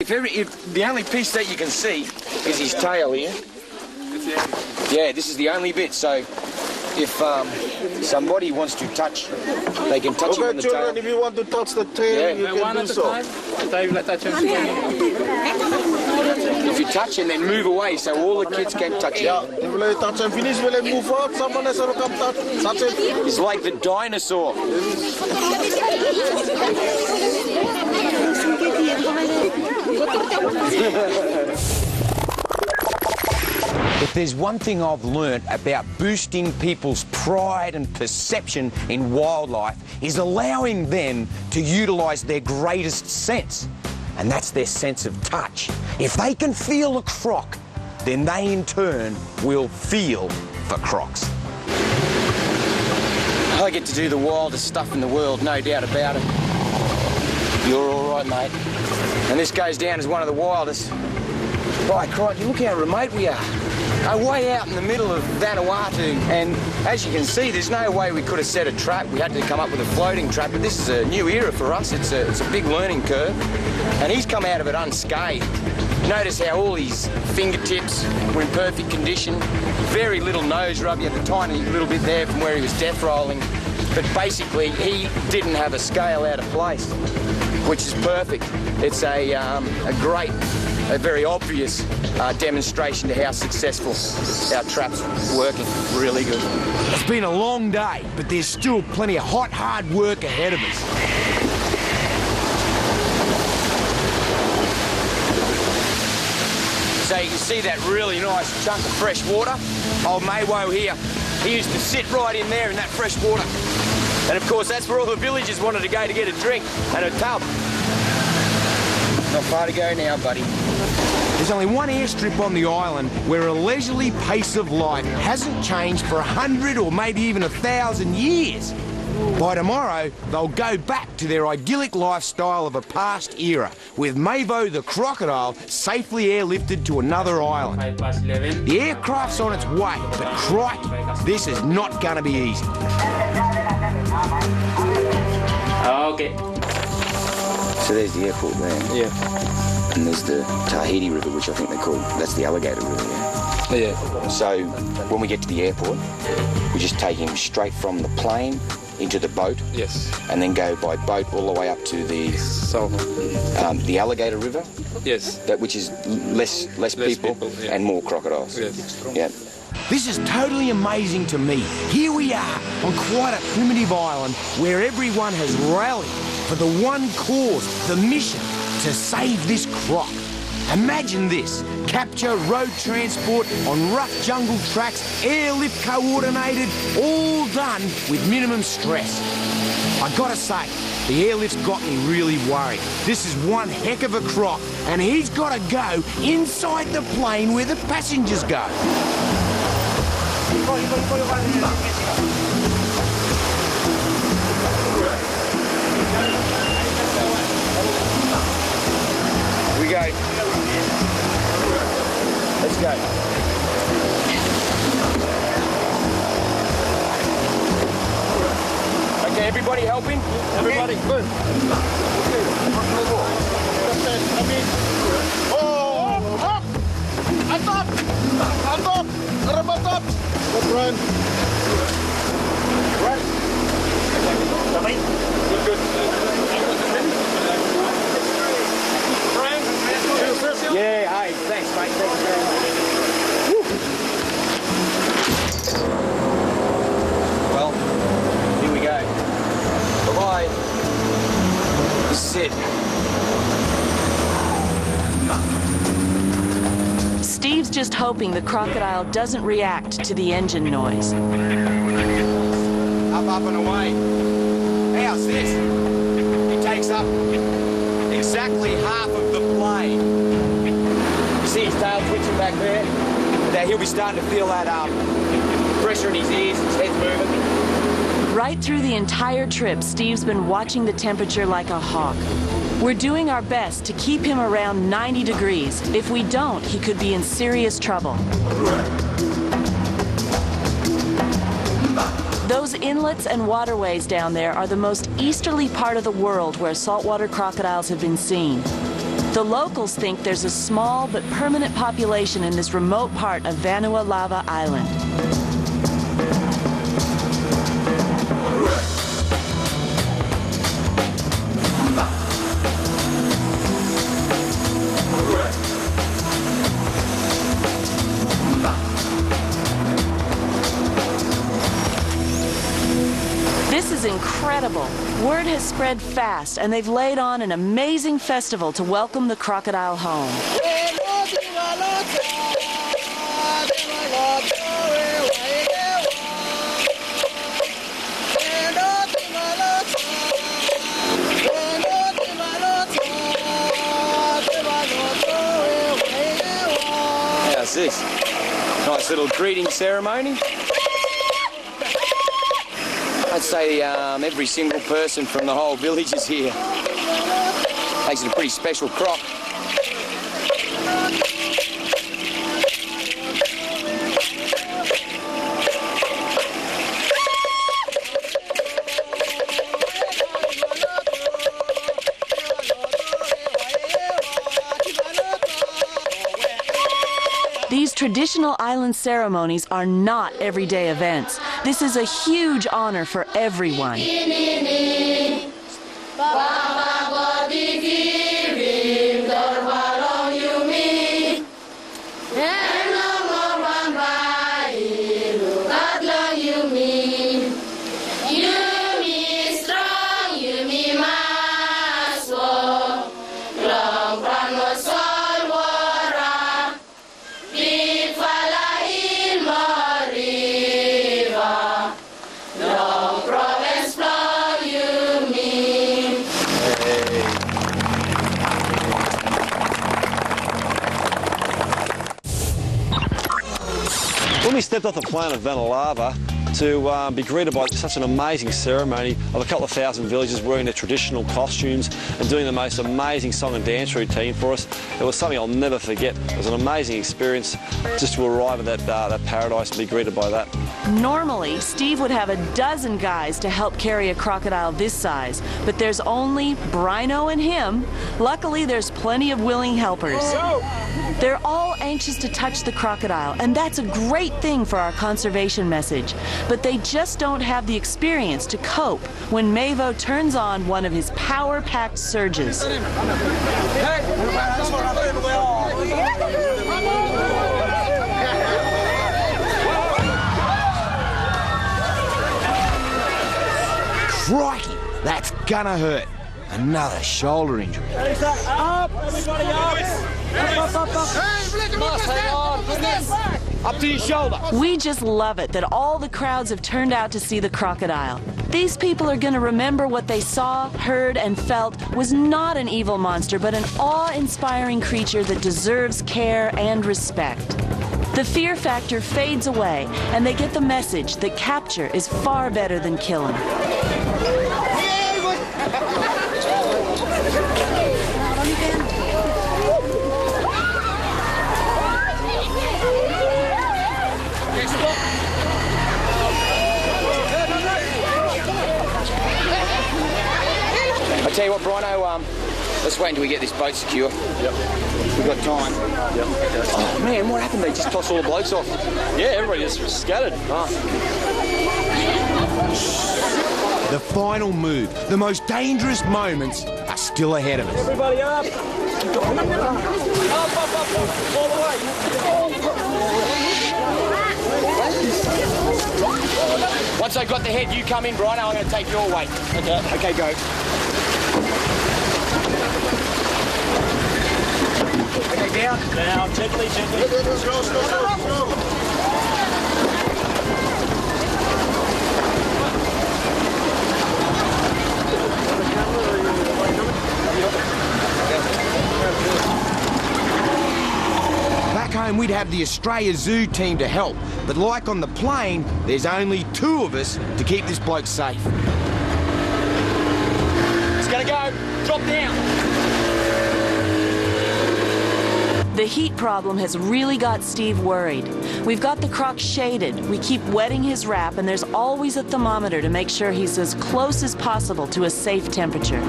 If the only piece that you can see is his tail here. Yeah, this is the only bit. So if somebody wants to touch, they can touch him on the tail. If you want to touch the tail, you can do so. If you touch and then move away, so all the kids can touch it. Yeah, if you touch and finish, will they move out? Someone else will come touch it. It's like the dinosaur. If there's one thing I've learnt about boosting people's pride and perception in wildlife is allowing them to utilise their greatest sense, and that's their sense of touch. If they can feel a croc, then they in turn will feel for crocs. I get to do the wildest stuff in the world, no doubt about it. You're all right, mate. And this goes down as one of the wildest. By crikey, look how remote we are. Way out in the middle of Vanuatu, and as you can see, there's no way we could have set a trap. We had to come up with a floating trap, but this is a new era for us. It's a big learning curve, and he's come out of it unscathed. Notice how all his fingertips were in perfect condition. Very little nose rub, you had a tiny little bit there from where he was death rolling, but basically he didn't have a scale out of place, which is perfect. It's a very obvious demonstration to how successful our trap's working. Really good. It's been a long day, but there's still plenty of hot, hard work ahead of us. So you can see that really nice chunk of fresh water. Old Maywo here, he used to sit right in there in that fresh water. And of course, that's where all the villagers wanted to go to get a drink and a tub. Not far to go now, buddy. There's only one airstrip on the island where a leisurely pace of life hasn't changed for 100 or maybe even 1,000 years. By tomorrow, they'll go back to their idyllic lifestyle of a past era, with Maywo the crocodile safely airlifted to another island. The aircraft's on its way, but crikey, this is not going to be easy. Okay. So there's the airport there. Yeah. And there's the Tahiti River, which I think they call, that's the Alligator River, yeah? Yeah. So when we get to the airport, we just take him straight from the plane into the boat. Yes. And then go by boat all the way up to the the Alligator River. Yes. Which is less people yeah. and more crocodiles. Yes. Yeah. This is totally amazing to me. Here we are on quite a primitive island where everyone has rallied for the one cause, the mission to save this croc. Imagine this, capture, road transport on rough jungle tracks, airlift coordinated, all done with minimum stress. I gotta say, the airlift's got me really worried. This is one heck of a croc, and he's gotta go inside the plane where the passengers go. We go. Let's go. Okay, everybody helping? Everybody, good. Oh, up! Atop! Arabat up! Good run. Right. Good. Yeah, hey, thanks, mate. Thank you very much. Well, here we go. Bye-bye. This is it. Steve's just hoping the crocodile doesn't react to the engine noise. Up and away. How's this? He takes up exactly half of the plane. You see his tail twitching back there? Now he'll be starting to feel that pressure in his ears, his head's moving. Right through the entire trip, Steve's been watching the temperature like a hawk. We're doing our best to keep him around 90 degrees. If we don't, he could be in serious trouble. Those inlets and waterways down there are the most easterly part of the world where saltwater crocodiles have been seen. The locals think there's a small but permanent population in this remote part of Vanua Lava Island. This is incredible. Word has spread fast, and they've laid on an amazing festival to welcome the crocodile home. How's this? Nice little greeting ceremony. I'd say every single person from the whole village is here. Makes it a pretty special croc. These traditional island ceremonies are not everyday events. This is a huge honor for everyone. When we stepped off the plane of Vanua Lava to be greeted by such an amazing ceremony of a couple of thousand villagers wearing their traditional costumes and doing the most amazing song and dance routine for us, it was something I'll never forget. It was an amazing experience just to arrive at that paradise and be greeted by that. Normally, Steve would have a dozen guys to help carry a crocodile this size, but there's only Brino and him. Luckily, there's plenty of willing helpers. They're all anxious to touch the crocodile, and that's a great thing for our conservation message. But they just don't have the experience to cope when Mavo turns on one of his power-packed surges. Crikey, that's gonna hurt. Another shoulder injury. Up! Everybody up! Up to your shoulder. We just love it that all the crowds have turned out to see the crocodile. These people are going to remember what they saw, heard, and felt was not an evil monster, but an awe-inspiring creature that deserves care and respect. The fear factor fades away, and they get the message that capture is far better than killing. I tell you what, Brino, let's wait until we get this boat secure. Yep. We've got time. Yep. Oh man, what happened? They just tossed all the blokes off. Yeah, everybody just scattered. Oh. The final move, the most dangerous moments are still ahead of us. Everybody up! Up, all the way! Once I've got the head, you come in, Brino. I'm going to take your weight. Okay. Okay, go. Okay, down. Now, gently. Let's go. Back home, we'd have the Australia Zoo team to help, but like on the plane, there's only two of us to keep this bloke safe. It's going to go. Drop down. The heat problem has really got Steve worried. We've got the Croc shaded, we keep wetting his wrap, and there's always a thermometer to make sure he's as close as possible to a safe temperature.